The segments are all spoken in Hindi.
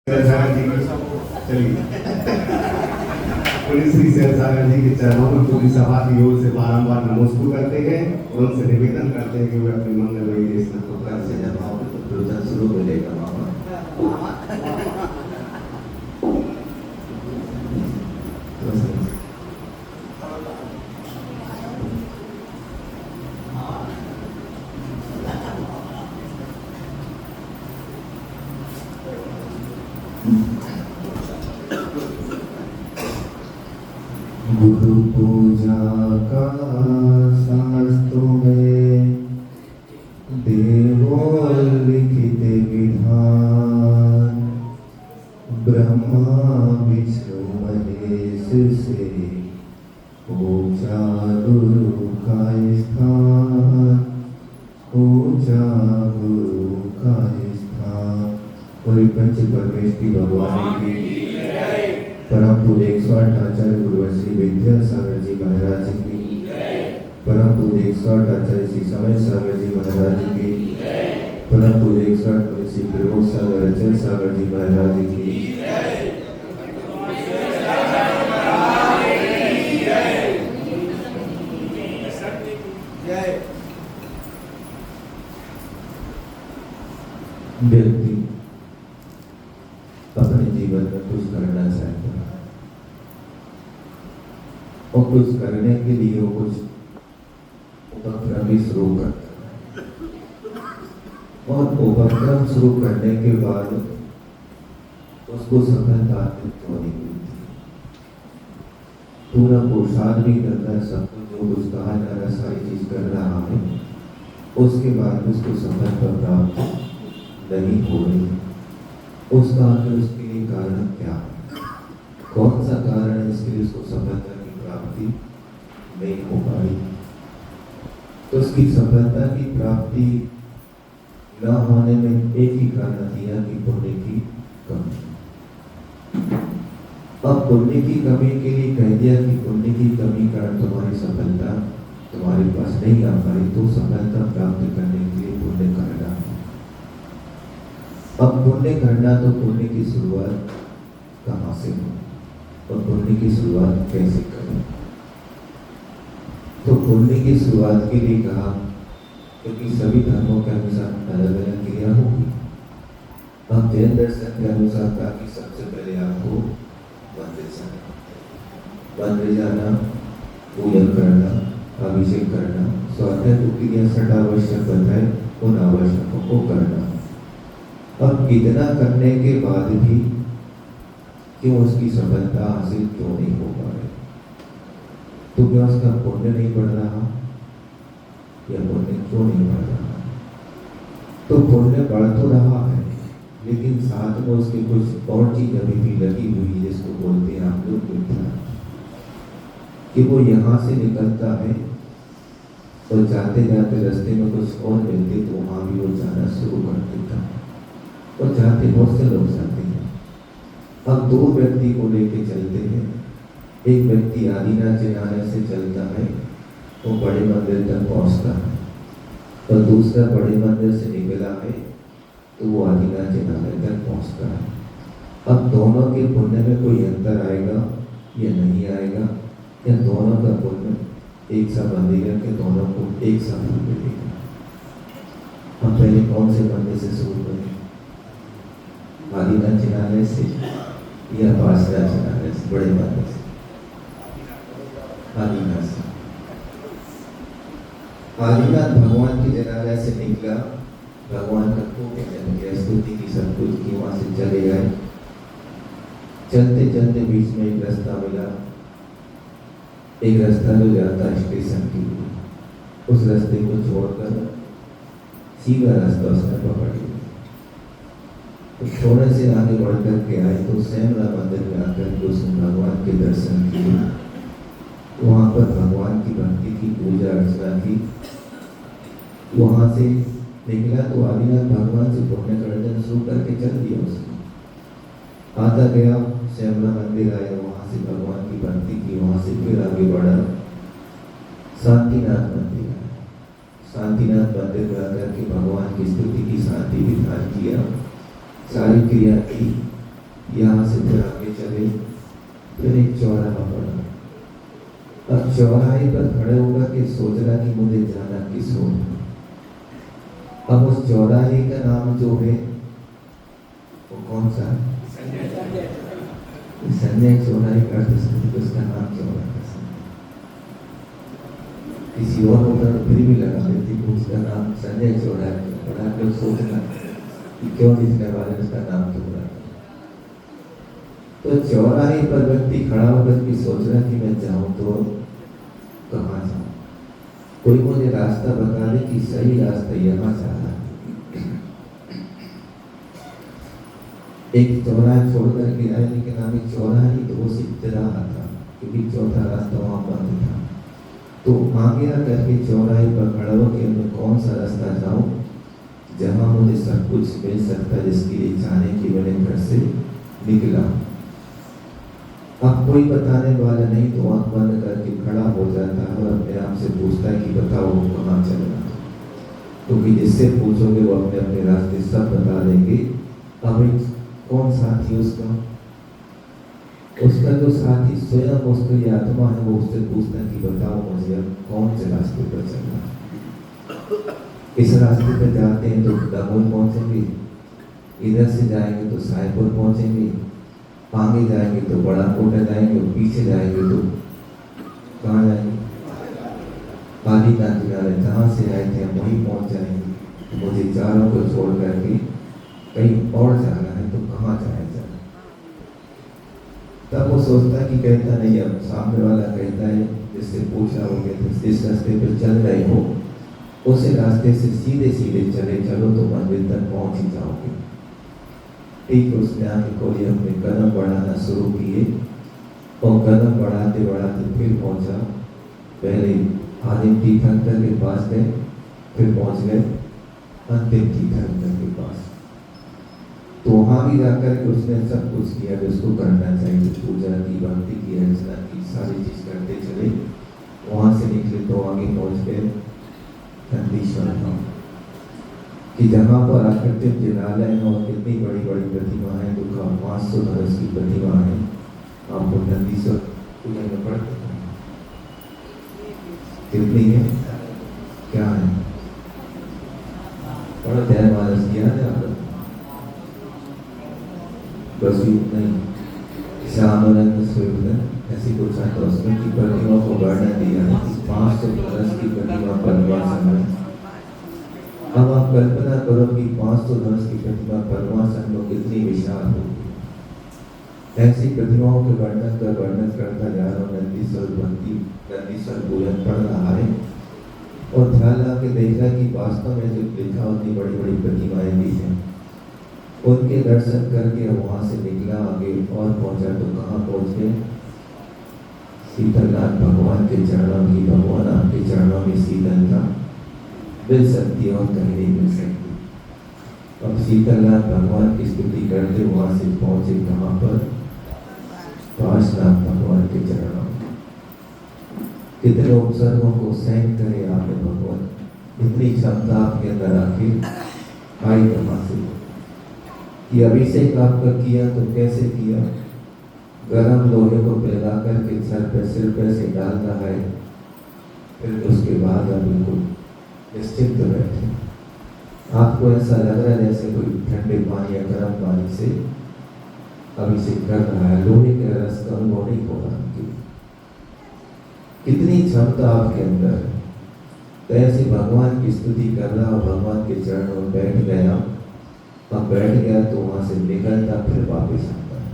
शेरसागर जी की चलिए पुलिस श्री शेरसागर जी के चरणों में पूरी सभा की ओर से बारंबार नमस्कार करते हैं और उनसे निवेदन करते हैं कि वे अपने मंगलमयी देश में उपकार से जब आओगे तो प्रवचन शुरू मिलेगा वहाँ गुरु पूजा का शास्त्रों में देवो लिखित विधान, ब्रह्मा विष्णु महेश से ऊंचा गुरु का स्थान, ऊंचा गुरु का स्थान। और पंच परमेश्वरी भगवान की परम पूज्य 108 आचार्य गुरुश्री विद्यासागर जी महाराज की, परम पूज्य 108 आचार्य श्री समय सागर जी महाराज की, परम पूज्य 108 श्री प्रमोद सागर अचल सागर जी महाराज की, व्यक्ति अपने जीवन में कुछ करना चाहता है और कुछ करने के लिए वो कुछ उपक्रम भी शुरू करता है और उपक्रम शुरू करने के बाद उसको सफलता प्राप्त होनी मिलती है। पूरा पुरुषार्थ भी करता है, सब कुछ जो कुछ कहा जा रहा है सारी चीज कर रहा है, उसके बाद उसको सफलता प्राप्त नहीं हो रही। उसका उसके लिए कारण क्या है, कौन सा कारण है इसके लिए उसको सफलता की प्राप्ति नहीं हो पाई। तो उसकी सफलता की प्राप्ति न होने में एक ही कारण दिया कि पुण्य की कमी। अब पुण्य की कमी के लिए कह दिया कि पुण्य की कमी कारण तुम्हारी सफलता तुम्हारे पास नहीं आ पाई, तो सफलता प्राप्त करने के लिए पुण्य करना है। अब पुण्य करना तो पुण्य की शुरुआत कहाँ से हो और पुण्य की शुरुआत कैसे करें। तो पुण्य की शुरुआत के लिए कहा क्योंकि सभी धर्मों के अनुसार अलग अलग क्रिया होगी। अब जैन दर्शन के अनुसार कहा कि सबसे पहले आपको मंदिर जाना, पूजन करना, अभिषेक करना, स्वाध्याय तो क्रिया छठ आवश्यक बताए उन आवश्यकों को करना। अब इतना करने के बाद भी क्यों उसकी सफलता हासिल क्यों नहीं हो पा रही, तो क्या उसका पुण्य नहीं बढ़ रहा या पुण्य क्यों नहीं बढ़ रहा। तो पुण्य बढ़ तो रहा है लेकिन साथ में उसके कुछ और चीज अभी भी लगी हुई है जिसको बोलते हैं आप लोग मिथ्या, कि वो यहाँ से निकलता है और जाते जाते रास्ते में कुछ और मिलते तो वहाँ भी वो जाना शुरू कर देता है और जाते बहुत से लोग जाते हैं। अब दो व्यक्ति को लेके चलते हैं, एक व्यक्ति आदिनाथ चिनालय से चलता है, वो बड़े मंदिर तक पहुंचता है, और दूसरा बड़े मंदिर से निकला है तो वो आदिनाथ चिनालय तक पहुंचता है। अब दोनों के पुण्य में कोई अंतर आएगा या नहीं आएगा, या दोनों का पुण्य एक सा बंधेगा कि दोनों को एक सा फल मिलेगा। हम पहले कौन से मंदिर से शुरू करें, आदिनाथ चिनालय से या पासरा चिनालय से, बड़े मंदिर से? आदिनाथ से। आदिनाथ भगवान के चिनालय से निकला, भगवान का खूब जन्म किया, स्तुति की सब कुछ की, वहां से चले गए। चलते चलते बीच में एक रास्ता मिला, एक रास्ता जो जाता है स्टेशन की, उस रास्ते को छोड़कर सीधा रास्ता उसने पकड़ लिया। तो थोड़े से आगे बढ़कर के आए तो श्यामला मंदिर में आकर के उसने भगवान के दर्शन किए, वहाँ पर भगवान की भक्ति की पूजा अर्चना की। वहाँ से निकला तो आदिनाथ भगवान से पुण्य अर्जन शुरू करके चल दिया उसने। आता गया श्यामला मंदिर आया, वहाँ से भगवान की भक्ति की, वहाँ से फिर आगे बढ़ा शांतिनाथ मंदिर आया। शांतिनाथ मंदिर में आकर के भगवान की स्तुति की, शांति विधान किया, सारी क्रिया की। यहाँ से फिर आगे चले, फिर एक चौराहा पड़ा। अब चौराहे पर खड़े होकर के सोच रहा कि मुझे जाना किस ओर। अब उस चौराहे का नाम जो है वो कौन सा है? संजय चौराहे का अर्थ समझ, उसका नाम चौराहा। किसी और होता तो फिर भी लगा देती कि उसका नाम संजय चौराहा है। बड़ा लोग सोचना कि क्यों लिखने वाले उसका नाम क्यों रखा। तो चौराहे पर व्यक्ति खड़ा होकर के सोच रहा कि मैं जाऊं तो कहाँ जाऊं, कोई मुझे रास्ता बता दे कि सही रास्ता यहाँ जा रहा है। एक चौराहा छोड़कर के आए, लेकिन अभी चौराहा ही तो वो सीखते रहा था, क्योंकि चौथा रास्ता वहां बंद था। तो आगे आकर के चौराहे पर खड़ा होकर मैं कौन सा रास्ता जाऊं जहां मुझे सब कुछ मिल सकता है जिसके लिए जाने की मैंने घर से निकला। अब कोई बताने वाला नहीं, तो आंख बंद करके खड़ा हो जाता है और अपने आप से पूछता है कि बताओ कहाँ चलना। क्योंकि जिससे पूछोगे वो अपने अपने रास्ते सब बता देंगे। अब कौन साथी उसका? उसका जो साथी स्वयं उसका ये आत्मा है, वो उससे पूछता है कि बताओ मुझे अब कौन से रास्ते पर चलना। इस रास्ते पर जाते हैं तो दमोह पहुंचेंगे, इधर से जाएंगे तो सायपुर पहुंचेंगे, आगे जाएंगे तो बड़ा कोटा जाएंगे, और पीछे जाएंगे तो कहाँ जाएंगे? पाली का किनारे जहाँ से आए थे हम वहीं पहुंच जाएंगे। मुझे चारों को छोड़ करके कहीं और जाना है तो कहाँ जाया जाए। तब वो सोचता कि कहता नहीं, अब सामने वाला कहता है जिससे पूछा हो गया जिस रास्ते पर चल रहे हो उसे रास्ते से सीधे सीधे चले चलो तो मंदिर तक पहुंच ही जाओगे। ठीक उसने आगे खोली, अपने कदम बढ़ाना शुरू किए और कदम बढ़ाते बढ़ाते फिर पहुंचा। पहले आदिम तीर्थंकर के पास गए, फिर पहुंच गए अंतिम तीर्थंकर के पास। तो वहां भी जाकर के उसने सब कुछ किया जो उसको करना चाहिए, पूजा की, भक्ति की, अर्चना की, सारी चीज करते चले। वहां से निकले तो आगे पहुंच गए नंदीश्वर धाम कि जहाँ पर आकृतिक जिनालय है और कितनी बड़ी बड़ी प्रतिमा है, जो 500 धनुष की प्रतिमा है। आपको नंदीश्वर पूजा में पड़ते कितनी है, क्या है? बड़ा ध्यान मानस किया है आपने? बस नहीं, श्यामानंद स्वीकृत ऐसी कुछ है तो उसमें की प्रतिमा को वर्णन दिया है 500 धनुष की प्रतिमा पद्मासन में। अब आप कल्पना करो कि 500 धनुष की प्रतिमा पद्मासन में कितनी विशाल होगी। ऐसी प्रतिमाओं के वर्णन करता जा रहा हूँ। नंदीश्वर पूजन पढ़ रहा है और ध्यान लगा के देख रहा है कि वास्तव में जो लिखा उतनी बड़ी बड़ी प्रतिमाएं भी हैं। उनके दर्शन करके वहां से निकला आगे और पहुंचा तो कहाँ पहुंच गए? शीतलनाथ भगवान के चरणों की। भगवान आपके चरणों में शीतलता मिल सकती है और कहीं नहीं मिल सकती। अब शीतलनाथ भगवान की स्तुति करते वहां से पहुंचे कहाँ पर? पार्श्वनाथ भगवान के चरणों। कितने उपसर्गों को सहन करे आपने भगवान, इतनी क्षमता आपके अंदर आखिर आई कहाँ से? कि अभिषेक आपका किया तो कैसे किया? गरम लोहे को पिघला करके सिर पे से डाल रहा है, फिर उसके बाद आप बिल्कुल निश्चिंत बैठे। आपको ऐसा लग रहा है जैसे कोई ठंडे पानी या गर्म पानी से अभिषेक कर रहा है, लोहे के रस का अनुभव नहीं हो रहा। कितनी क्षमता आपके अंदर है। तो ऐसे भगवान की स्तुति कर रहा और भगवान के चरणों में बैठ गया। अब बैठ गया तो वहां से निकलता फिर वापस आता है,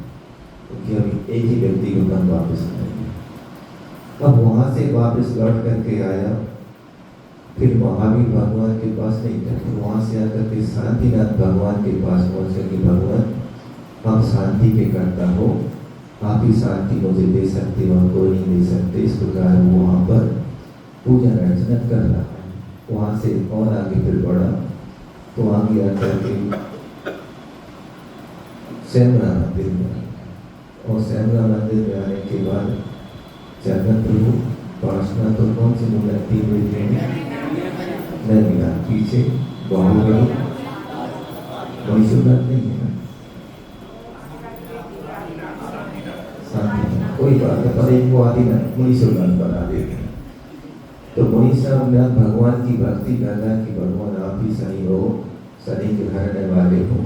क्योंकि अभी एक ही व्यक्ति को कम वापस आएंगे। अब वहां से वापस लौट करके आया, फिर महावीर भगवान के पास नहीं था, फिर वहां से आकर के शांतिनाथ भगवान के पास पहुंचे कि भगवान आप शांति के करता हो, आप ही शांति मुझे दे सकते हो और कोई नहीं दे सकते। इस प्रकार वो वहाँ पर पूजा अर्चना कर रहा है। वहाँ से और आगे फिर बढ़ा तो आगे आकर के श्यामला मंदिर में, और श्यामला मंदिर में आने के बाद जगत प्रभु पार्श्वनाथ तो कौन सी मूर्ति हुई थे? नहीं, पीछे बाहुबली महिषूरनाथ नहीं है, कोई बात है, पर एक को आदि मुनि सुनान बना देते हैं। तो मुनि साहब ने भगवान की भक्ति करना कि भगवान आप ही सही हो, शनि के हरने वाले हो।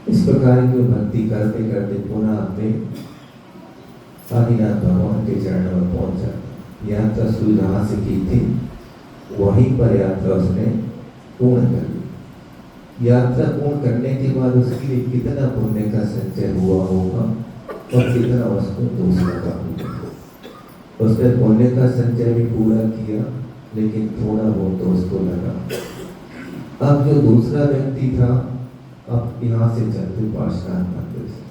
इस प्रकार की भक्ति करते करते पुनः अपने आदिनाथ भगवान के चरणों में पहुंचा। यात्रा शुरू जहाँ से की थी वहीं पर यात्रा उसने पूर्ण कर ली। यात्रा पूर्ण करने के बाद उसके लिए कितना पुण्य का संचय हुआ होगा और कितना उसको दूसरा का होगा। उसने पुण्य का संचय भी पूरा किया, लेकिन थोड़ा बहुत तो उसको लगा। अब जो दूसरा व्यक्ति था, अब यहाँ से चलते पार्श्वनाथ मंदिर से,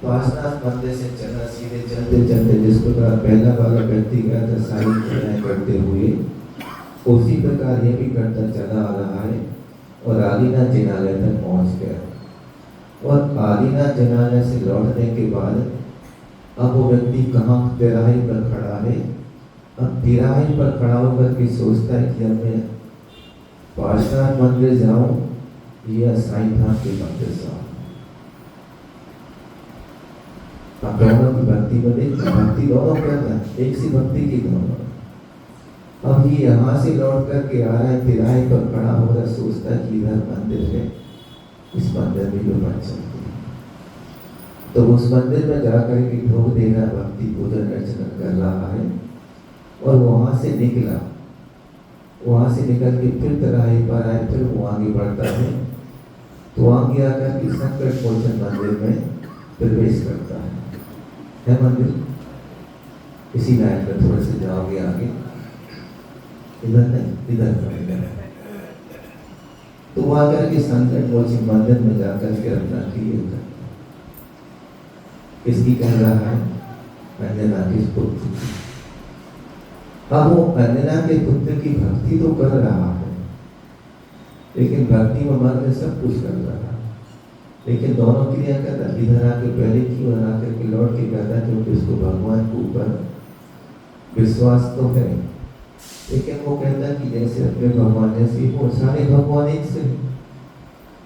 पार्श्वनाथ मंदिर से चला सीधे चलते चलते जिस प्रकार पहला वाला व्यक्ति गया था सारी क्रियाएं करते हुए, उसी प्रकार ये भी करता चला आ रहा है और आदिनाथ जिनालय तक पहुंच गया। और आदिनाथ जिनालय से लौटने के बाद अब वो व्यक्ति कहाँ तिराहे पर खड़ा है। अब तिराहे पर खड़ा होकर के सोचता है कि अब मैं पार्श्वनाथ मंदिर जाऊं या साईं धाम के मंदिर जाऊं। अब दोनों की भक्ति में देखिए, भक्ति दोनों करता है, एक सी भक्ति की दोनों। अब ये यहाँ से लौट करके आ रहा है, तिराहे पर खड़ा हो रहा, सोचता है कि इधर मंदिर है, इस मंदिर में जो बन सकती है। तो उस मंदिर में जाकर के भोग दे रहा, भक्ति पूजन अर्चना कर रहा है। और वहां से निकला, वहां से निकल के फिर तिराहे पर आए, फिर वो आगे बढ़ता है। तो आगे आकर के संकट मोचन मंदिर में प्रवेश करता है मंदिर। इसी लाइन में थोड़े से जाओगे आगे, इधर नहीं, इधर तो वहां करके संकट मोचन मंदिर में जाकर के अपना क्रिया करता। किसकी कह रहा है? अंजना के पुत्र। अब वो अंजना के पुत्र की भक्ति तो कर रहा है, लेकिन भक्ति में मन में सब कुछ कर रहा है, लेकिन दोनों क्रिया करता। इधर आके पहले की, उधर आकर के लौट के करता, क्योंकि उसको भगवान के ऊपर विश्वास तो है। लेकिन वो कहता कि जैसे अपने भगवान जैसे वो सारे भगवान एक से,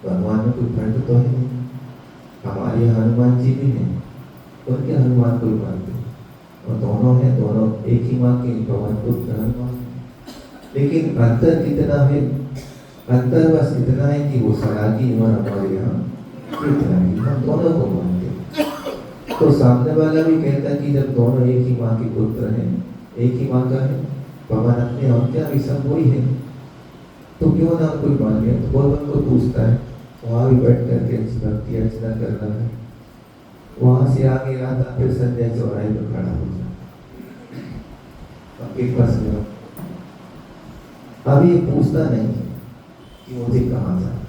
भगवान में कोई फर्क तो है नहीं। हमारे हनुमान जी भी हैं, उनके हनुमान को मानते, और दोनों हैं, दोनों एक ही माँ के भगवान पुत्र हनुमान। लेकिन अंतर कितना है? अंतर बस इतना है कि वो सरागी और हमारे यहाँ इतना ही, हम दोनों को मानते। तो सामने वाला भी कहता कि जब दोनों एक ही माँ के पुत्र हैं, एक ही माँ का है, भगवान अपने और क्या भी सब वही है, तो क्यों ना कोई मान लिया। तो भगवान को पूछता है, वहाँ भी बैठ करके भक्ति अर्चना कर रहा है। वहां से आगे आता, फिर संजय चौराहे पर खड़ा हो जाता। आपके पास में अब ये पूछता नहीं कि मुझे कहाँ जाना।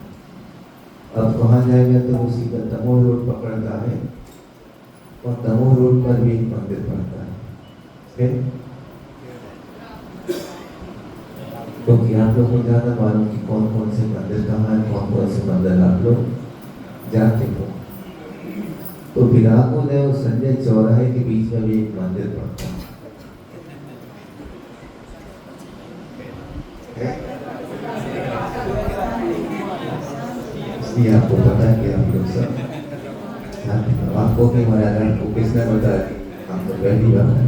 अब कहाँ जाएगा तो उसी का दमोह रोड पकड़ता है, और दमोह रोड पर भी एक मंदिर पड़ता है। क्योंकि आप लोग को ज्यादा मालूम कि कौन कौन से मंदिर कहाँ है, कौन कौन से मंदिर आप लोग जाते हो। तो बिलाकुल है और संजय चौराहे के बीच में भी एक मंदिर पड़ता है। इसलिए आपको पता है कि आप लोग सब आपको नहीं बताया, आपको किसने बताया? हम तो पहली बार है।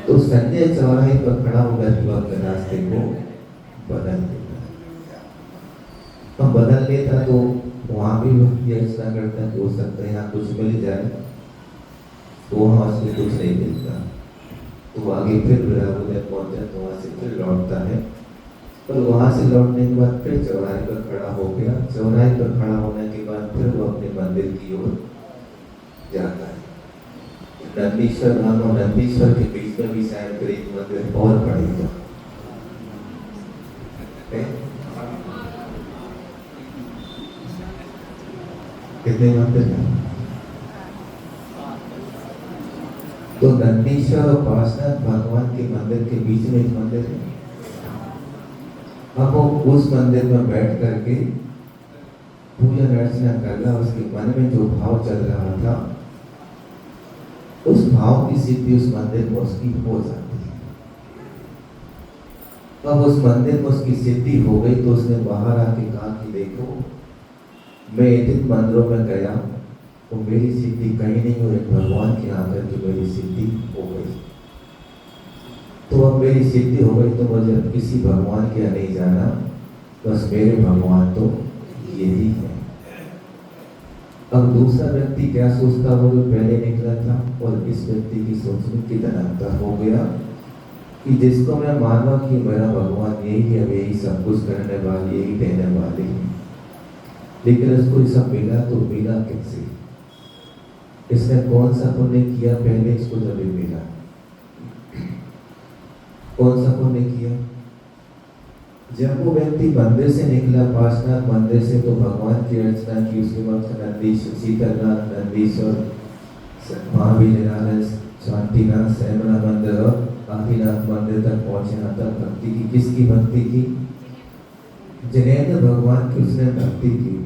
तो संजय चौराहे पर खड़ा होकर युवक के रास्ते को बदल देता। हम बदल लेता तो वहाँ भी भक्ति अर्चना करता है, हो सकता है यहाँ कुछ मिल जाए, तो वहाँ उसमें कुछ नहीं मिलता। तो आगे फिर विरागोदय पहुंचा, तो वहाँ से फिर लौटता है। और वहाँ से लौटने के बाद फिर चौराहे पर खड़ा हो गया। चौराहे पर खड़ा होने के बाद फिर वो अपने मंदिर की ओर जाता है। नंदीश्वर धाम और नंदीश्वर के बीच में भी शायद फिर एक मंदिर और पड़ेगा। कितने मंदिर हैं? तो नंदीश्वर और पार्श्वनाथ भगवान के मंदिर के बीच में एक मंदिर है। अब वो उस मंदिर में बैठ करके पूजन अर्चना कर रहा, उसके मन में जो भाव चल रहा था, उस भाव की सिद्धि उस मंदिर में उसकी हो जाती है। अब उस मंदिर में उसकी सिद्धि हो गई तो उसने बाहर आके कहा कि देखो मैं एक दिन मंदिरों में गया तो मेरी सिद्धि कहीं नहीं हुई, भगवान के आकर के मेरी सिद्धि हो गई। तो अब मेरी सिद्धि हो गई तो मुझे अब किसी भगवान के यहाँ नहीं जाना, बस मेरे भगवान तो यही है। अब दूसरा व्यक्ति क्या सोचता वो जो पहले निकला था और इस व्यक्ति की सोच में कितना अंतर हो गया कि जिसको मैं माना कि मेरा भगवान यही है, यही सब कुछ करने वाले, यही देने वाले हैं, लेकिन उसको ये सब मिला तो मिला कैसे? इसने कौन सा पुण्य किया पहले इसको जब ये मिला? कौन सा पुण्य किया? जब वो व्यक्ति मंदिर से निकला, पार्श्वनाथ मंदिर से, तो भगवान की अर्चना की, उसके बाद नंदीश्वर, शीतलनाथ, नंदीश्वर, महावीर नारायण, शांतिनाथ, सैमना मंदिर और आदिनाथ मंदिर तक पहुंचे। यहाँ तक भक्ति की, किसकी भक्ति की? जिनेंद्र भगवान की उसने भक्ति की।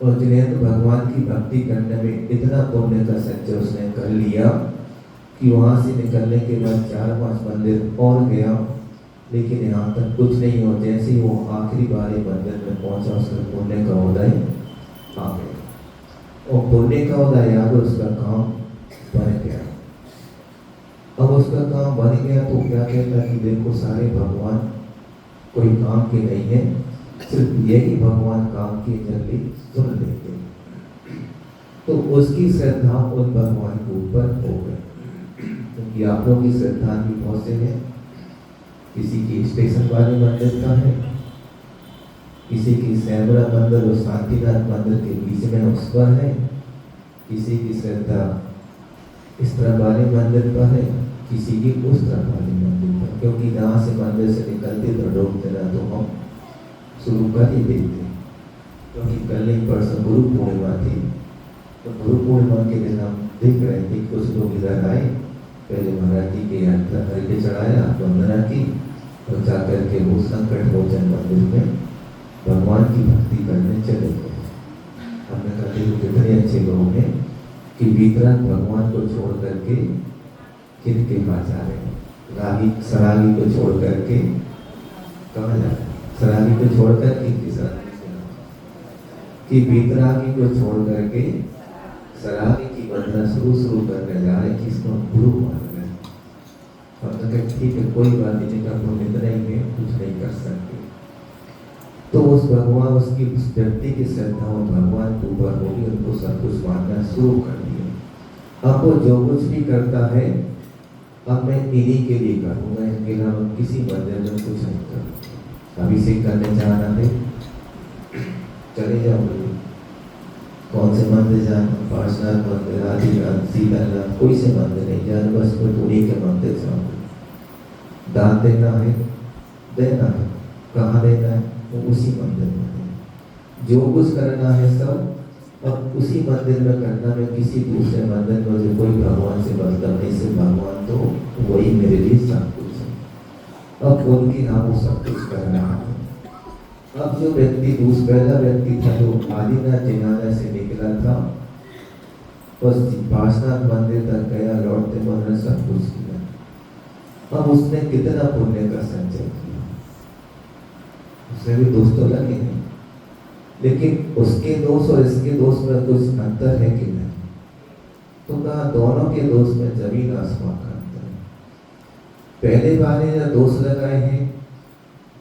और जिनेंद्र भगवान की भक्ति करने में इतना पुण्य का संचय उसने कर लिया कि वहां से निकलने के बाद 4-5 मंदिर और गया, लेकिन यहाँ तक कुछ नहीं हो। जैसे ही वो आखिरी वाले मंदिर में पहुंचा, उसका पुण्य का उदय आ गया और पुण्य का उदय आ गया, उसका काम बन गया। अब उसका काम बन गया तो क्या कहता कि देखो सारे भगवान कोई काम के नहीं है, सिर्फ यही भगवान काम की जल्दी सुन लेते। तो उसकी श्रद्धा उन भगवान के ऊपर हो गई, क्योंकि आप लोगों की श्रद्धा भी बहुत से है। किसी की स्टेशन वाले मंदिर का है, किसी की सैमरा मंदिर और शांतिनाथ मंदिर के बीच में उस पर है, किसी की श्रद्धा इस तरह वाले मंदिर पर है, किसी की उस तरह वाले मंदिर पर। क्योंकि जहाँ से मंदिर से निकलते तो लोग देना तो हम शुरू कर ही देते, क्योंकि कल ही परसों गुरु पूर्णिमा थी। तो गुरु पूर्णिमा के दिन हम देख रहे थे कुछ लोग इधर आए, पहले महाराज जी के यात्रा करके चढ़ाया, वंदना की और जाकर के वो संकट मोचन मंदिर में भगवान की भक्ति करने चले गए। हमने कहा देखो कितने अच्छे लोग हैं कि वितराग भगवान को छोड़ करके किनके पास जा रहे हैं? रागी सरागी को छोड़ करके कहाँ जा रहे हैं? सरागी को छोड़कर किनकी सरागी कि वितरागी को छोड़ करके सरागी की वंदना शुरू करने जा रहे, किसको? गुरु मान रहे। हमने कहा ठीक है कोई बात नहीं, का पुण्य इतना ही है, कुछ नहीं कर सकते। तो उस भगवान उसकी उस व्यक्ति की श्रद्धा भगवान के ऊपर होगी, उनको सब कुछ मानना शुरू कर दिया। अब वो जो कुछ भी करता है अब मैं इन्हीं के लिए करूँगा, इनके अलावा किसी मंदिर में कुछ नहीं करूँगा। अभिषेक करने जाना है चले जाओगे, कौन से मंदिर जाना? पार्श्वनाथ मंदिर, आदिनाथ, शीतलनाथ, कोई से मंदिर नहीं जाना, बस मैं उन्हीं के मंदिर जाऊँगा। दान देना है, देना है, कहाँ देना है? तो उसी मंदिर में। जो कुछ करना है सब अब उसी मंदिर में करना। मैं किसी दूसरे मंदिर में जो कोई भगवान से मतलब नहीं, सिर्फ भगवान तो वही मेरे लिए सब कुछ है। अब उनकी नाम वो सब कुछ कर रहा है। अब जो व्यक्ति पहला व्यक्ति था जो आदिनाथ जिनाना से निकला था, बस पार्श्वनाथ मंदिर तक गया, लौटते उन्होंने सब कुछ किया। अब उसने कितना पुण्य का संचय किया, उसने भी दोष तो लगे नहीं, लेकिन उसके दोष और इसके दोष में कुछ अंतर है कि नहीं? तो कहा दोनों के दोष में जमीन आसमान का अंतर है। पहले वाले जो दोष लगाए हैं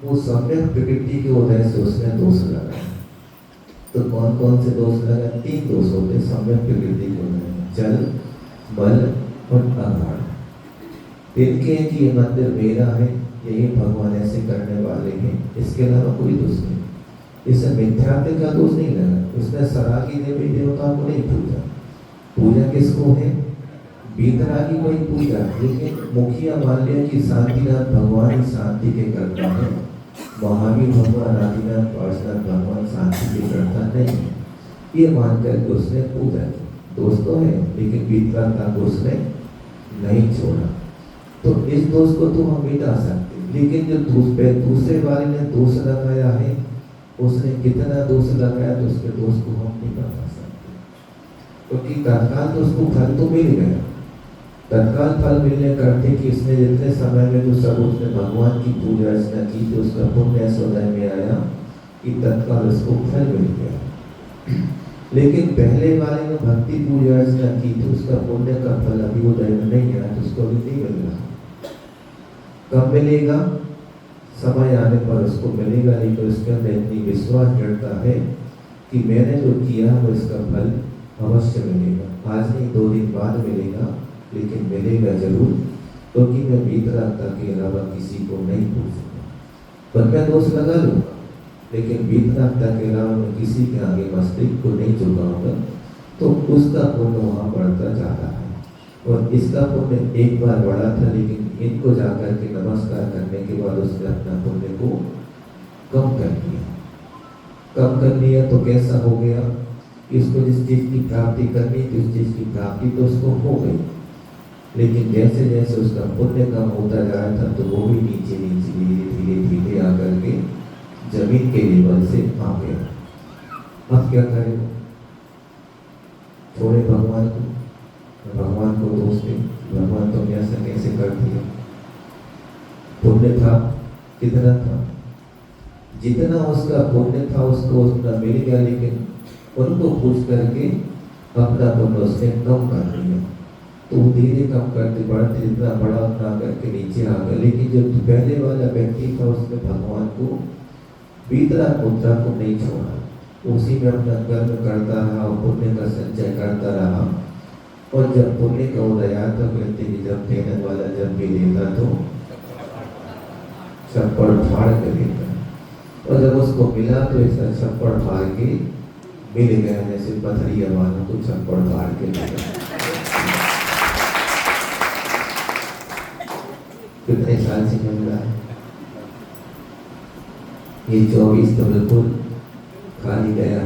वो सम्यक प्रकृति के उदय से उसने दोष लगाए। तो कौन कौन से दोष लगाए? 3 दोष होते सम्यक प्रकृति के उदय, जल, बल और अभाव। इनके कि ये मंदिर मेरा है, यही भगवान ऐसे करने वाले हैं, इसके अलावा कोई दोष नहीं। इसे मिथ्यात्व का दोष नहीं लगा। उसने सरागी देवी देवता को नहीं पूजा। पूजा किसको है? वीतरागी को ही पूजा। लेकिन मुखिया मान लिया कि शांतिनाथ भगवान शांति के करता है, महावीर भगवान, आदिनाथ, पार्श्वनाथ भगवान शांति के करता नहीं, ये मानकर उसने पूजा की। दोष तो है, लेकिन वीतराग का दोष ने नहीं छोड़ा। तो इस दोष को तो हम मिटा सकते, लेकिन जो दूसरे वाले ने दोष लगाया है, उसने कितना दोष लगाया तो उसके दोष को हम नहीं बता सकते, क्योंकि तत्काल तो उसको फल तो मिल गया। तत्काल फल मिलने का अर्थ है कि इसने जितने समय में जो सब उसने भगवान की पूजा अर्चना की तो उसका पुण्य सौदाय में आया कि तत्काल उसको फल मिल गया। लेकिन पहले वाले ने भक्ति पूजा अर्चना की तो उसका पुण्य का फल अभी वो दैव नहीं आया तो उसको अभी नहीं मिल रहा। कब मिलेगा? समय आने पर उसको मिलेगा, लेकिन उसके अंदर इतनी विश्वास जड़ता है कि मैंने जो किया वो इसका फल अवश्य मिलेगा। आज नहीं 2 दिन बाद मिलेगा, लेकिन मिलेगा जरूर, क्योंकि मैं भीतरात्मा के अलावा किसी को नहीं पूछूंगा। पर मैं दोष लगा लूंगा, लेकिन भीतरात्मा के अलावा मैं किसी के आगे मस्तिष्क को नहीं झुकाऊंगा, तो उसका पुण्य वहाँ बढ़ता जा रहा है। और इसका पुण्य एक बार बढ़ा था, लेकिन इनको जाकर के नमस्कार करने के बाद उसने अपना पुण्य को कम कर दिया। कम कर दिया तो कैसा हो गया? इसको जिस चीज की प्राप्ति करनी थी उस चीज की प्राप्ति तो उसको हो गई, लेकिन जैसे जैसे उसका पुण्य कम होता जा रहा था तो वो भी नीचे नीचे धीरे धीरे धीरे आकर के जमीन के लेवल से आ गया। अब क्या करें? छोड़े भगवान को? भगवान को दोष दे, भगवान तुमने ऐसा कैसे कर दिया? पुण्य था, कितना था? जितना उसका पुण्य था उसको उतना मिल गया, लेकिन उनको पूछ करके अपना पुण्य उसने कम कर दिया। तो धीरे कम करते बढ़ते जितना बड़ा उतना करके नीचे आ गया। लेकिन जो पहले वाला व्यक्ति था उसने भगवान को भीतरा मुद्रा को नहीं छोड़ा, उसी में अपना कर्म करता रहा और पुण्य का संचय करता रहा। और जब पुण्य का उदय आता कहते कि जब देने वाला जब भी देता तो छप्पड़ फाड़ कर देता, और जब उसको मिला तो ऐसा छप्पड़ फाड़ के मिल गया, जैसे पथरिया वालों को छप्पड़ फाड़ के मिला। कितने साल से मिल रहा है? ये 24 तो बिल्कुल खाली गया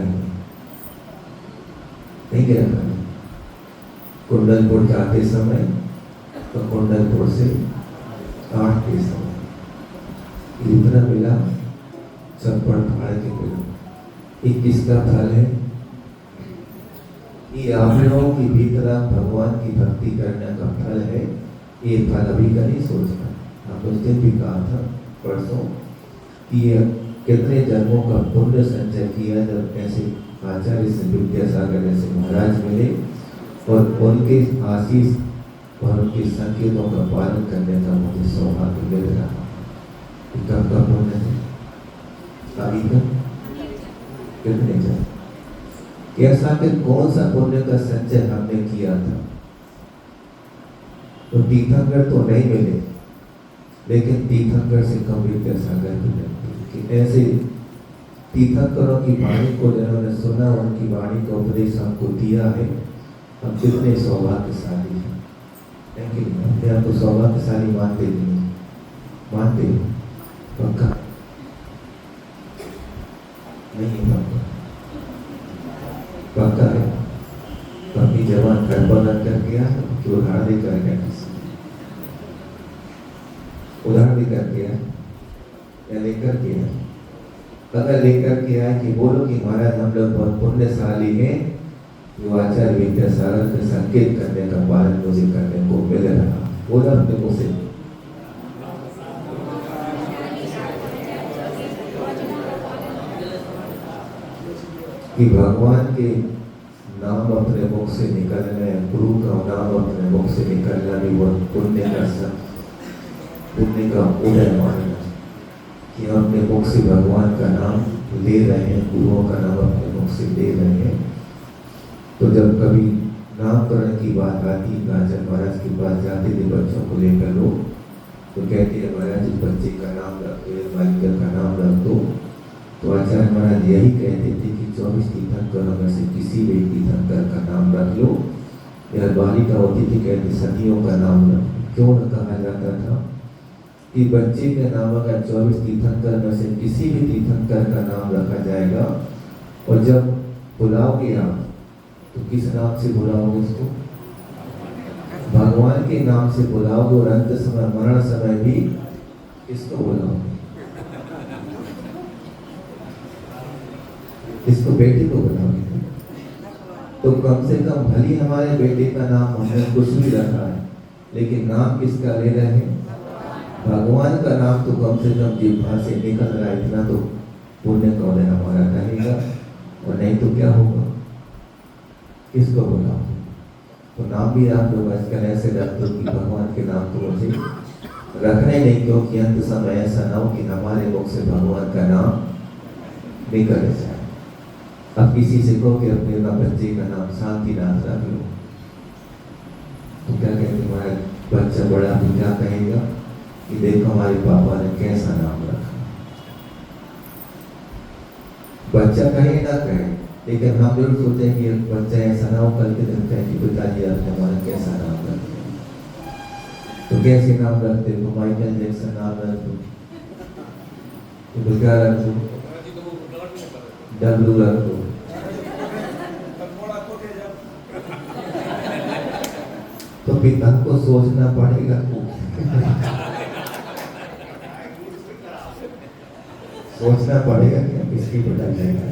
नहीं गया खाली। कुंडलपुर जाते समय तो कुंडलपुर से 8 के समय इतना मिला, छप्पड़ फाड़ के मिला। ये किसका फल है? ये आप लोगों की भीतरा भगवान की भक्ति करने का फल है। ये फल अभी का नहीं सोचना। आप उस दिन भी कहा था परसों कि ये कितने जन्मों का पुण्य संचय किया जब ऐसे आचार्य से विद्यासागर जैसे महाराज मिले और उनके आशीष और उनके संकेतों का पालन करने का मुझे सौभाग्य मिल रहा। कब का पुण्य है? अभी का कितने जन्म? कैसा कि कौन सा पुण्य का संचय हमने किया था? तो तीर्थंकर तो नहीं मिले, लेकिन तीर्थंकर से कम विद्यासागर भी मिलते। कि ऐसे तीर्थंकरों की वाणी को जिन्होंने सुना, उनकी वाणी का उपदेश हमको दिया है, हम कितने सौभाग्यशाली हैं। लेकिन अपने आप को सौभाग्यशाली मानते नहीं, मानते पक्का नहीं? पक्का है? कभी जवान गर्भवती कर गया कि उधार देकर गया, उधार देकर गया या लेकर गया? अगर लेकर के आए कि बोलो कि महाराज हम लोग बहुत पुण्यशाली हैं, जो आचार्य विद्यासागर के संकेत करने का पालन मुझे करने को मिल रहा, बोला अपने मुँह से। कि भगवान के नाम अपने मुख से निकलना, गुरु का नाम अपने मुख से निकलना भी वो पुण्य का उदय मानना कि हम अपने मुख से भगवान का नाम ले रहे हैं, गुरुओं का नाम अपने मुख से ले रहे हैं। तो जब कभी नामकरण की बात आती, आचार्य महाराज के पास जाते थे बच्चों को लेकर लोग, तो कहते हैं महाराज इस बच्चे का नाम रख दो, इस बालिका का नाम रख दो। तो आचार्य महाराज यही कहते थे कि 24 तीर्थंकरों में से किसी भी तीर्थंकर का नाम रख लो। या बालिका होती थी, कहते सतियों का नाम रख। क्यों न कहा जाता था कि बच्चे के नाम अगर 24 तीर्थंकर में से किसी भी तीर्थंकर का नाम रखा जाएगा, और जब बुलाओगे आप तो किस नाम से बुलाओगे उसको? भगवान के नाम से बुलाओगे। और अंत समय मरण समय भी किसको बुलाओगे? इसको बेटे को बुलाओगे। तो कम से कम भली हमारे बेटे का नाम हमने कुछ भी रखा है, लेकिन नाम किसका ले रहे हैं? भगवान का नाम तो कम से कम जिह्वा से निकल रहा है, इतना तो पुण्य का उदय हमारा रहेगा। और नहीं तो क्या होगा? किसको बुलाओ? तो नाम भी आप लोग आजकल ऐसे रख दो कि भगवान के नाम तो मुझे रखने नहीं, क्योंकि अंत समय ऐसा ना हो कि हमारे मुख से भगवान का नाम निकल जाए। अब किसी से कहो कि अपने बच्चे का नाम शांतिनाथ रख लो, तो क्या कहते तुम्हारा बच्चा बड़ा भी क्या कहेगा कि देखो हमारे पापा ने कैसा नाम रखा। बच्चा कहे ना कहे, लेकिन हम जरूर सोचे कि बच्चा ऐसा ना हो कल के दिन कहे कि पिताजी आपने हमारा कैसा नाम रखा। तो कैसे नाम रखते हो? माइकल जैक्सन नाम रख दो, तो क्या रख दो? डब्लू रख दो। तो पिता को सोचना पड़ेगा सोचना पड़ेगा कि हम किसकी पिटाई करेंगे।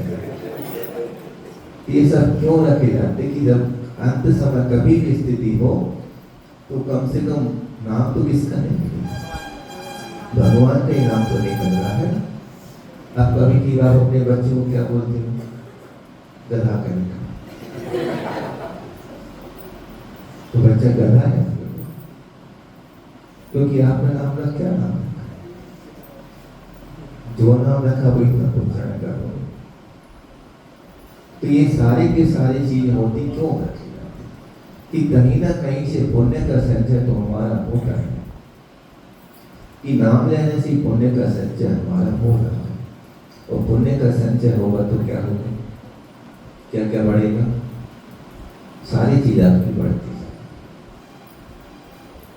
ये सब क्यों रखे जाते कि जब अंत समय कभी भी स्थिति हो तो कम से कम नाम तो किसका नहीं, भगवान का ही नाम तो निकल रहा है। अब कभी की बार अपने बच्चों को क्या बोलते हो? गधा करेगा, तो बच्चा गधा है क्योंकि आपने नाम रखा, क्या नाम रखा? जो नाम रखा वही ना उच्चारण करो। तो ये सारे के सारी चीज होती क्यों रखी जाती कि कहीं ना कहीं से पुण्य का संचय तो हमारा होता है, कि नाम लेने से पुण्य का संचय हमारा हो रहा है। और पुण्य का संचय होगा तो क्या होगा? क्या क्या बढ़ेगा? सारी चीज आपकी बढ़ती है।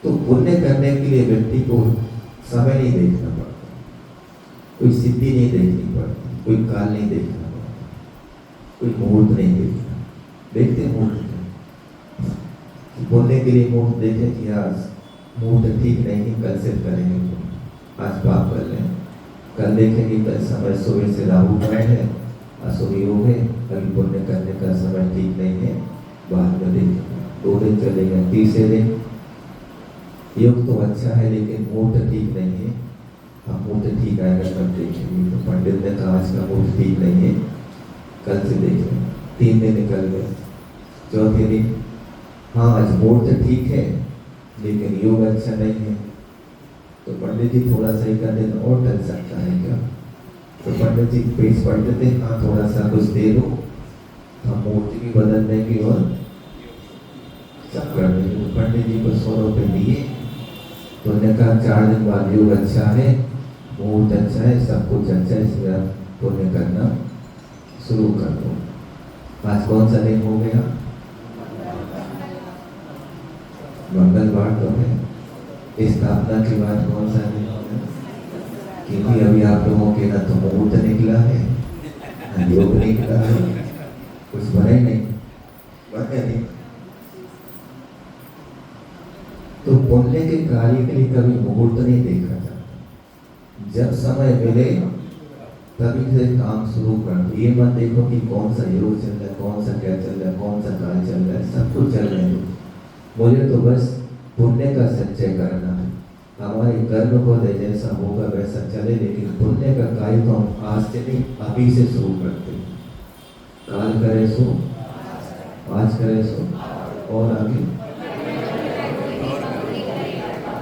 तो पुण्य करने के लिए व्यक्ति को समय नहीं देखना पड़ता, कोई सिद्धि नहीं देखनी पड़ती, कोई काल नहीं देखना पड़ता, कोई मुहूर्त नहीं देखना। देखते मुहूर्त पुण्य के लिए मुहूर्त देखे कि आज मुहूर्त ठीक नहीं है, कल से करेंगे, आज पाप कर लें, कल देखेंगे, कल समय सुबह से राहु ग्रहण है, अशुभ योग है, अभी पुण्य करने का समय ठीक नहीं है, बाद में देखेंगे। 2 दिन चलेगा, तीसरे दिन योग तो अच्छा है लेकिन मुहूर्त ठीक नहीं है, हम मुहूर्त ठीक आएगा तब देखेंगे। तो पंडित ने कहा आज का मुहूर्त ठीक नहीं है, कल से देखेंगे। 3 दिन निकल गए, चौथे दिन हाँ आज मुहूर्त ठीक है लेकिन योग अच्छा नहीं है, तो पंडित जी थोड़ा सा ही कर देना और टल सकता है क्या? तो पंडित जी पेश पढ़ते थे, हाँ थोड़ा सा कुछ दे दो, हम मूर्ति भी बदल देंगे और सब कर देंगे। पंडित जी को 100 रुपये दिए, तो उन्होंने कहा 4 दिन बाद योग अच्छा है, मुहूर्त अच्छा है, सब कुछ अच्छा है, इसलिए आप पुण्य करना शुरू कर दो। आज कौन सा दिन हो गया? मंगलवार तो है। स्थापना के बाद कौन सा दिन हो गया? क्योंकि अभी आप लोगों के ना तो मुहूर्त निकला है ना योग निकला है, कुछ बने नहीं, बने नहीं। तो पुण्य के कार्य के लिए कभी मुहूर्त नहीं देखा जाता, जब समय मिले तभी से काम शुरू कर दो। ये मत देखो कि कौन सा योग चल रहा है, कौन सा क्या चल रहा है, कौन सा काल चल रहा है, सब कुछ चल रहे हैं, मुझे तो बस पुण्य का संचय करना है। हमारे कर्म को जैसा होगा वैसा चले, लेकिन पुण्य का कार्य तो हम आज से नहीं अभी से शुरू करते हैं। काल करे सो आज करे सो और आगे।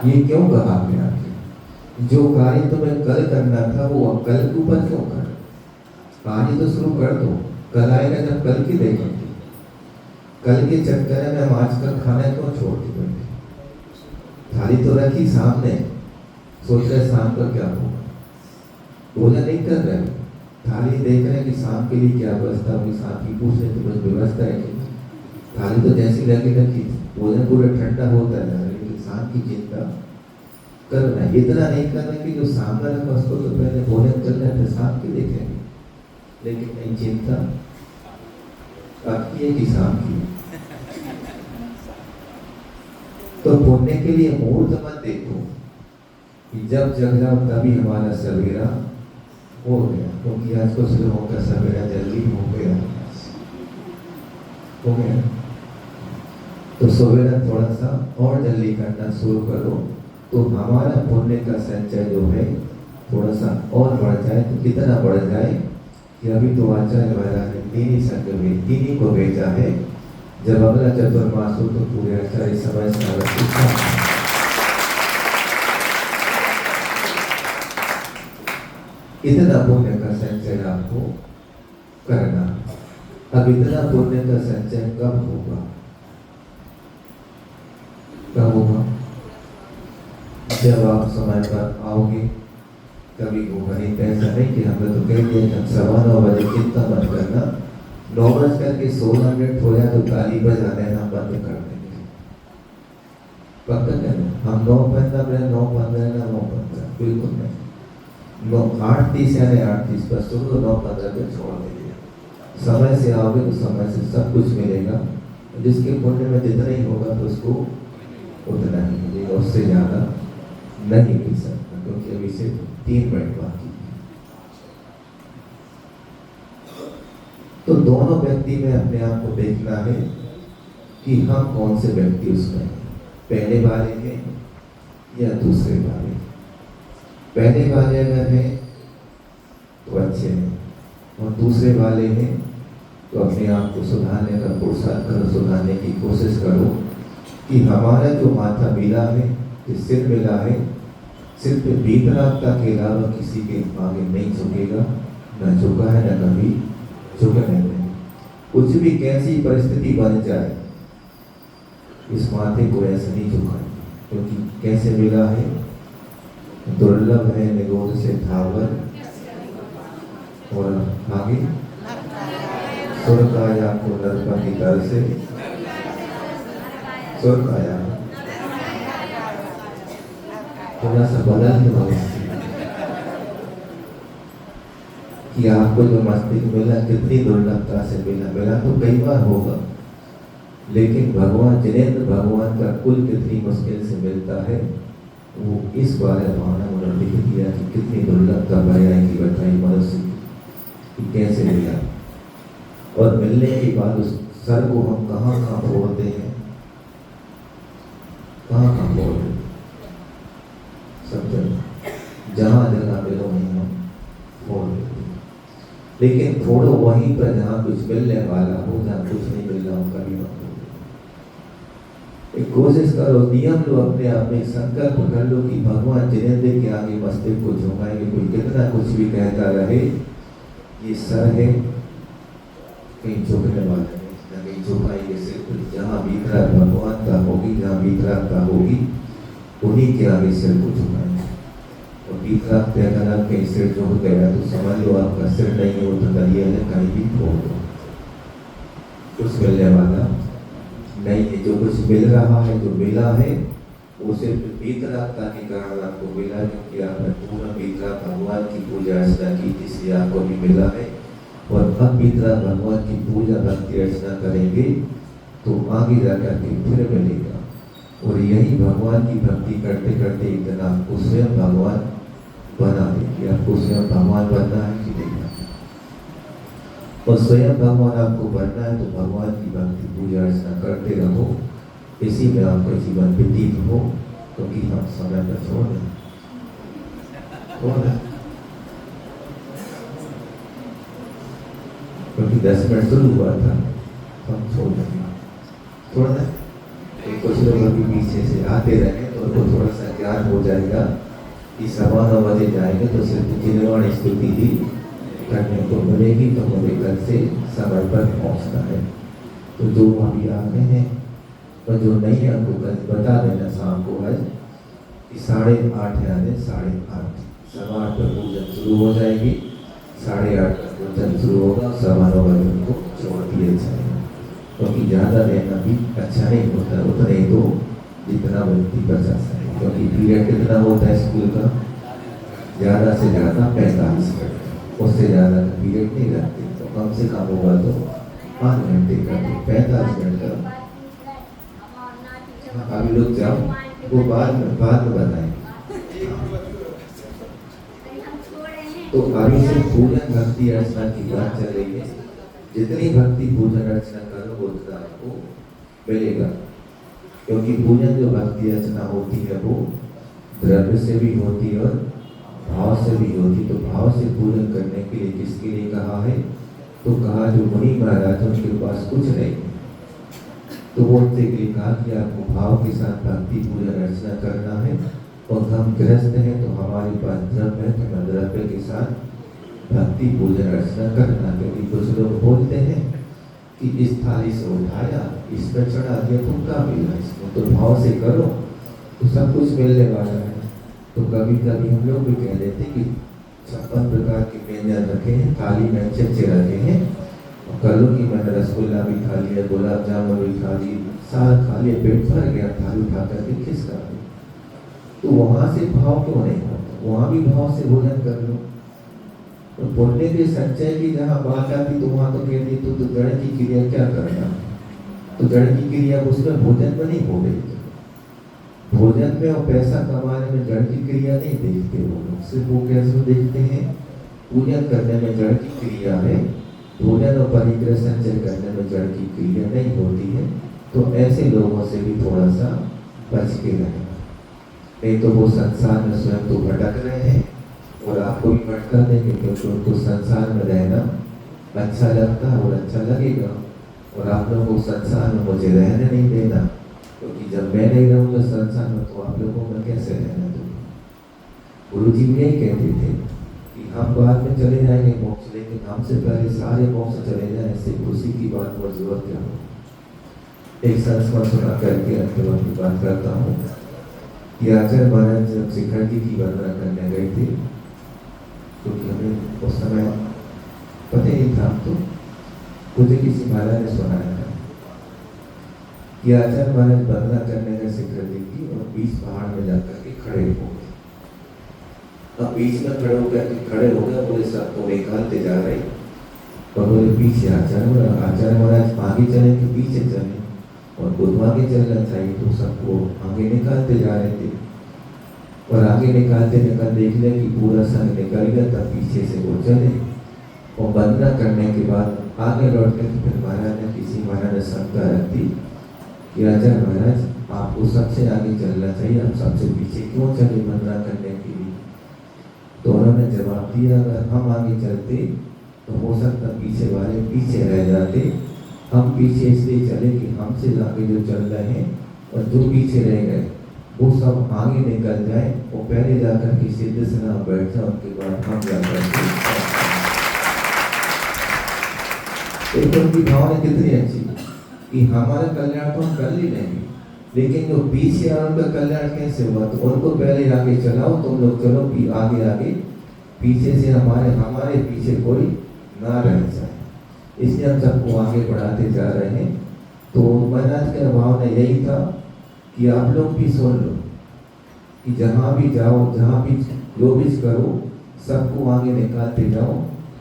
ये क्यों कहा आपने? आगे जो कार्य तुम्हें कल करना था वो अब कल के ऊपर क्यों कर? आज तो शुरू कर दो, कल आएगा जब कल की देखेंगे। कल के चक्कर में हम आज का खाना क्यों छोड़ के बैठे? थाली तो रखी सामने, सोच रहे शाम का क्या होगा, भोजन नहीं कर रहे, थाली देख रहे कि शाम के लिए क्या व्यवस्था होगी, शाम की पूछ रहे तो बस व्यवस्था है कि थाली तो जैसी लगी रखी, भोजन पूरा ठंडा होता है, लेकिन शाम की चिंता करना है। इतना नहीं करना कि जो सामने रखा उसको तो पहले भोजन कर रहे थे, शाम की देखेंगे, लेकिन नहीं चिंता आपकी है कि शाम की। तो पुण्य के लिए मुहूर्त मत देखो कि जब जग जाओ तभी हमारा सवेरा हो गया, क्योंकि आज कुछ लोगों का सवेरा जल्दी हो गया। तो सवेरा थोड़ा सा और जल्दी करना शुरू करो, तो हमारा पुण्य का संचय जो है थोड़ा सा और बढ़ जाए। तो कितना बढ़ जाए कि अभी तो आचार्य महाराज ने 3 ही संघ में 3 ही को भेजा है, जब अगला चतुर्मास हो तो पूरे आचार्य समय से अवश्य इतना पुण्य का संचय आपको करना। अब इतना पुण्य का संचय कब होगा? कब होगा? जब आप समय पर आओगे तभी होगा। नहीं तो ऐसा नहीं कि हमने तो कह दिया कि 9:15 चिंता मत करना, 9:16 हो जाए तो ताली बजाने हम बंद कर देंगे। पक्का कहना हम 9:15 9:15 9:15 बिल्कुल नहीं। 8:30 यानी 8:30 पर शुरू, 9:15 पे छोड़ देंगे। समय से आओगे तो समय से सब कुछ मिलेगा। जिसके पुण्य में जितना ही होगा तो उसको उतना ही मिलेगा, उससे ज्यादा नहीं मिल सकता, क्योंकि अभी से 3 मिनट बाकी है। तो दोनों व्यक्ति में अपने आप को देखना है कि हम कौन से व्यक्ति उसमें, पहले वाले हैं या दूसरे वाले। पहले वाले अगर हैं तो अच्छे हैं, और दूसरे वाले हैं तो अपने आप को सुधारने का पुरुषार्थ करो, सुधारने की कोशिश करो कि हमारा जो माथा मिला है, जो सिर मिला है, सिर पे बीतरागता के अलावा किसी के आगे नहीं झुकेगा, न झुका है न कभी झुकने में। कुछ भी कैसी परिस्थिति बन जाए इस माथे को ऐसे नहीं झुकाएंगे, क्योंकि कैसे मिला है, दुर्लभ है निगोद से थावर, और आगे सुरकाया को नरपति दल से सुरकाया। थोड़ा सा बदल दो कि आपको जो मस्तिष्क मिला कितनी दुर्लभता से मिला तो कई बार होगा, लेकिन भगवान जिनेंद्र भगवान का कुल कितनी मुश्किल से मिलता है, वो इस बारे भावना उन्होंने लिख दिया कि कितनी दुर्लभता बयान की बताई मनुष्य की कैसे मिला। और मिलने के बाद उस सर को हम कहाँ कहाँ फोड़ते हैं, कहाँ कहाँ फोड़ते हैं, सब जगह जहाँ जगह मिलो वहीं हम फोड़ देते हैं। लेकिन फोड़ो वहीं पर जहाँ कुछ मिलने वाला हो, जहाँ कुछ नहीं मिल रहा हो कभी मत। एक कोशिश करो, नियम लो अपने आप में, संकल्प कर लो कि भगवान जिनेंद्र के आगे मस्तिष्क को झुकाएंगे, कोई कितना कुछ भी कहता रहे, ये सर है कहीं झुकने वाला नहीं, कहीं झुकाएंगे सिर्फ जहाँ भीतरा भगवान का होगी, जहाँ भीतरागता होगी उन्हीं के आगे सिर को झुकाएंगे। और भीतरागता अगर आप कहीं सिर झुक गया तो समझ लो आपका सिर नहीं है, वो तो दरिया है, कहीं भी फोड़ दो, कुछ मिलने वाला नहीं है। जो कुछ मिल रहा है, जो मिला है, वो सिर्फ भीतरागता के कारण आपको मिला, क्योंकि आपने पूरा भीतरा भगवान की पूजा अर्चना की, इसलिए आपको भी मिला है। और अब भीतरा भगवान की पूजा भक्ति अर्चना करेंगे तो आगे जाकर के फिर मिलेगा। और यही भगवान की भक्ति करते करते एक दिन आपको स्वयं भगवान बना देंगे। आपको स्वयं भगवान बनना है कि नहीं, और स्वयं भगवान आपको बनना है तो भगवान की भक्ति पूजा अर्चना करते रहो, इसी में आपका जीवन व्यतीत हो। क्योंकि हम समय पर छोड़ दें, क्योंकि 10 मिनट शुरू हुआ था, हम छोड़ देंगे, छोड़ दें। कुछ लोग अभी पीछे से आते रहे तो उनको थोड़ा सा ज्ञान हो जाएगा कि 9:15 जाएंगे तो सिर्फ जिनवाणी स्तुति ही करने को मिलेगी, तो हमें घर से समय पर पहुंचना है। तो जो अभी आ गए हैं और जो नहीं है उनको बता देना शाम को आज कि 8:30 यानी 8:30 8:15 पर पूजन शुरू हो जाएगी, 8:30 पर पूजन शुरू होगा, 9:15 उनको छोड़ दिए जाएंगे। क्योंकि ज़्यादा रहना भी अच्छा नहीं होता, उतना ही तो जितना व्यक्ति बचा सके। क्योंकि पीरियड कितना होता है स्कूल का, ज़्यादा से ज़्यादा 45 मिनट, उससे ज़्यादा का पीरियड नहीं रखते। तो कम से कम होगा तो 5 घंटे का, तो 45 मिनट का। अभी लोग जाओ, वो बाद में बताएं। तो अभी से पूजन भक्ति अर्चना की बात चल रही है। जितनी भक्ति पूजन अर्चना करो उतना आपको मिलेगा, क्योंकि पूजन जो भक्ति अर्चना होती है वो द्रव्य से भी होती है और भाव से भी होती। तो भाव से पूजन करने के लिए किसके लिए कहा है, तो कहा जो मुनि महाराज उनके पास कुछ नहीं, तो वो उनसे ये कहा कि आपको भाव के साथ भक्ति पूजन अर्चना करना है, और हम गृहस्थ हैं तो हमारे पास द्रव्य है तो द्रव्य के साथ भक्ति पूजन अर्चना करना। क्योंकि कुछ लोग बोलते हैं कि इस थाली से उठाया, इस पर चढ़ा दिया, तुम क्या मिला, इसमें तो भाव से करो तो सब कुछ मिलने वाला है। तो कभी कभी हम लोग भी कह देते कि 56 प्रकार के व्यंजन रखे हैं, थाली में अच्छे अच्छे रखे हैं, और कर लो कि मैंने रसगुल्ला भी खा लिया, गुलाब जामुन भी खा ली, साग खा लिया, पेट भर गया, थाली उठा करके खिसका दी। तो वहां से भाव क्यों नहीं होता, वहां भी भाव से भोजन कर लो। तो पुण्य के संचय की जहाँ बात आती तो वहां तो कहती तो जड़ की क्रिया क्या करना, तो जड़ की क्रिया उसमें भोजन में नहीं हो रही। भोजन में और पैसा कमाने में जड़ की क्रिया नहीं देखते वो लोग, सिर्फ वो कैसे देखते हैं, पूजन करने में जड़ की क्रिया है, भोजन और परिग्रह संचय करने में जड़ की क्रिया नहीं होती है। तो ऐसे लोगों से भी थोड़ा सा बच के रहना, नहीं तो वो संसार में स्वयं तो भटक रहे हैं और आपको भी भटका देंगे, क्योंकि उनको संसार में रहना अच्छा लगता है और अच्छा लगेगा, और आप लोगों को संसार में मुझे रहने नहीं देना, क्योंकि जब मैं नहीं रहूँगा संसार में तो आप लोगों में कैसे रहना दूँगा। गुरु जी यही कहते थे कि हम बाद में चले जाएंगे मोक्ष, लेकिन हमसे पहले सारे मोक्ष चले जाए, ऐसे खुशी की बात पर जरूरत क्या हो। एक संस्मरण सुना करके अंतिम की बात करता हूँ कि आचार्य महाराज जब शिखर जी की वंदना करने गए थे, क्योंकि हमें उस समय पता नहीं था, तो मुझे किसी महाराज ने सुनाया था कि आचार्य महाराज वंदना करने गए शिखर जी की, और बीच पहाड़ में जाकर के खड़े हो गए। अब बीच में खड़े हो गए, बोले सबको निकालते जा रहे, और बोले पीछे आचार्य महाराज आगे चले कि पीछे चले, और खुद आगे चलना चाहिए, तो सबको आगे निकालते जा रहे थे। और आगे निकालते देख लिया कि पूरा संग निकल गया, तब पीछे से वो चले, और वंदना करने के बाद आगे लौट के फिर महाराज ने किसी महाराज ने शंका रख दी कि आचार्य महाराज आपको सबसे आगे चलना चाहिए, आप सबसे पीछे क्यों चले वंदना करने के लिए। तो उन्होंने जवाब दिया, अगर हम आगे चलते तो हो सकता पीछे वाले पीछे रह जाते, हम पीछे इसलिए चले कि हमसे आगे जो चल रहे हैं और जो पीछे रह गए वो सब आगे निकल जाए, वो पहले जाकर के सिद्ध से ना बैठ जाए, उनके बाद हम जाकर के उनकी भावना कितनी अच्छी कि हमारा कल्याण तो हम कर ही लेंगे, लेकिन जो पीछे आ उनका कल्याण कैसे हुआ, तो उनको पहले आगे चलाओ, तुम लोग चलो आगे आगे, पीछे से हमारे पीछे कोई ना रह जाए, इसलिए हम सबको आगे बढ़ाते जा रहे हैं। तो महाराज का भावना यही था कि आप लोग भी सुन लो कि जहाँ भी जाओ, जहाँ भी जो भी करो, सबको आगे निकालते जाओ।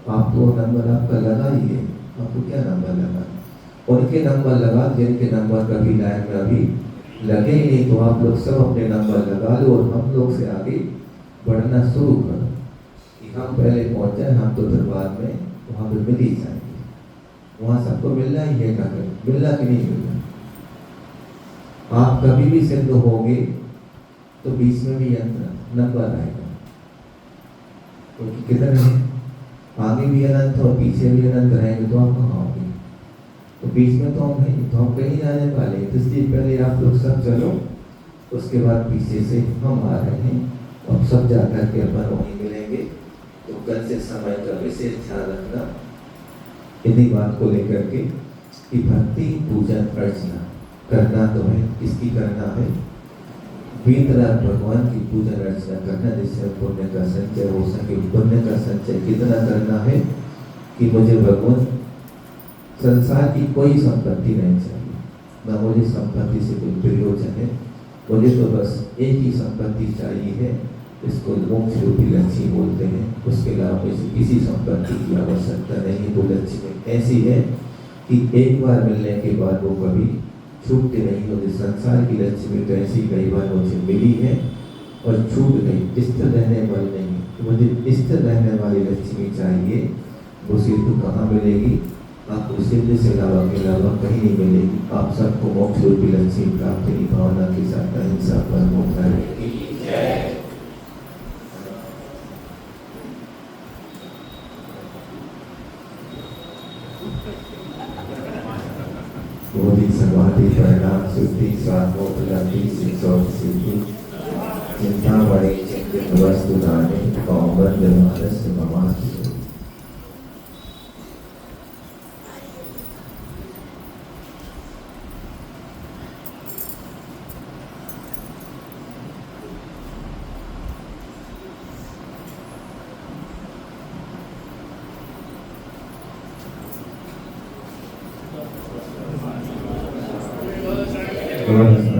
आप तो नंबर आपका लगा ही है, आपको क्या नंबर लगा, उनके नंबर लगा जिनके नंबर कभी लाइन में अभी लगे ही नहीं, तो आप लोग सब अपने नंबर लगा लो और हम लोग से आगे बढ़ना शुरू करो कि हम पहले पहुँच जाए, हम तो फिर बाद में वहाँ पर मिल ही जाएंगे। वहाँ सबको मिलना ही है, मिलना कि नहीं मिलना। आप कभी भी सिद्ध होगे तो बीच में भी नंबर आएगा, क्योंकि कितने आगे भी अनंत और पीछे भी अनंत रहेंगे, तो आप कहाँ होंगे, तो बीच में तो हम नहीं, तो हम कहीं जाने वाले, तो इसलिए पहले आप लोग सब चलो, उसके बाद पीछे से हम आ रहे हैं, और सब जाकर के अपन वहीं मिलेंगे। तो कल से समय का विशेष ध्यान रखना इन्हीं बात को लेकर के कि भक्ति पूजन अर्चना करना तो है, किसकी करना है, वीतराग भगवान की पूजन अर्चना करना, जिससे पुण्य का संचय हो सके। पुण्य का संचय कितना करना है कि मुझे भगवान संसार की कोई संपत्ति नहीं चाहिए, न मुझे संपत्ति से कोई प्रयोजन है, मुझे तो बस एक ही संपत्ति चाहिए है, इसको मोक्ष रूपी लक्ष्मी बोलते हैं, उसके अलावा किसी संपत्ति की आवश्यकता नहीं है। वो लक्ष्मी ऐसी है कि एक बार मिलने के बाद वो कभी छूटती नहीं होती। संसार की लक्ष्मी तो ऐसी कई बार मुझे मिली है और छूट गई, स्थिर रहने वाली नहीं, तो मुझे स्थिर रहने वाली लक्ष्मी चाहिए। वो सिद्ध कहाँ मिलेगी, आपको सिद्ध से अलावा के अलावा कहीं नहीं मिलेगी। आप सबको मोक्ष रूपी लक्ष्मी प्राप्ति की भावना के साथ अहिंसा पर मोक्ष रहेगी। बोधि समाधि परिणाम शुद्धि स्वात्मोपलब्धि शिक्षों सिद्धि चिंता बड़ी चिंतित वस्तु दाने कौमन मानस ममास्तु। Gracias.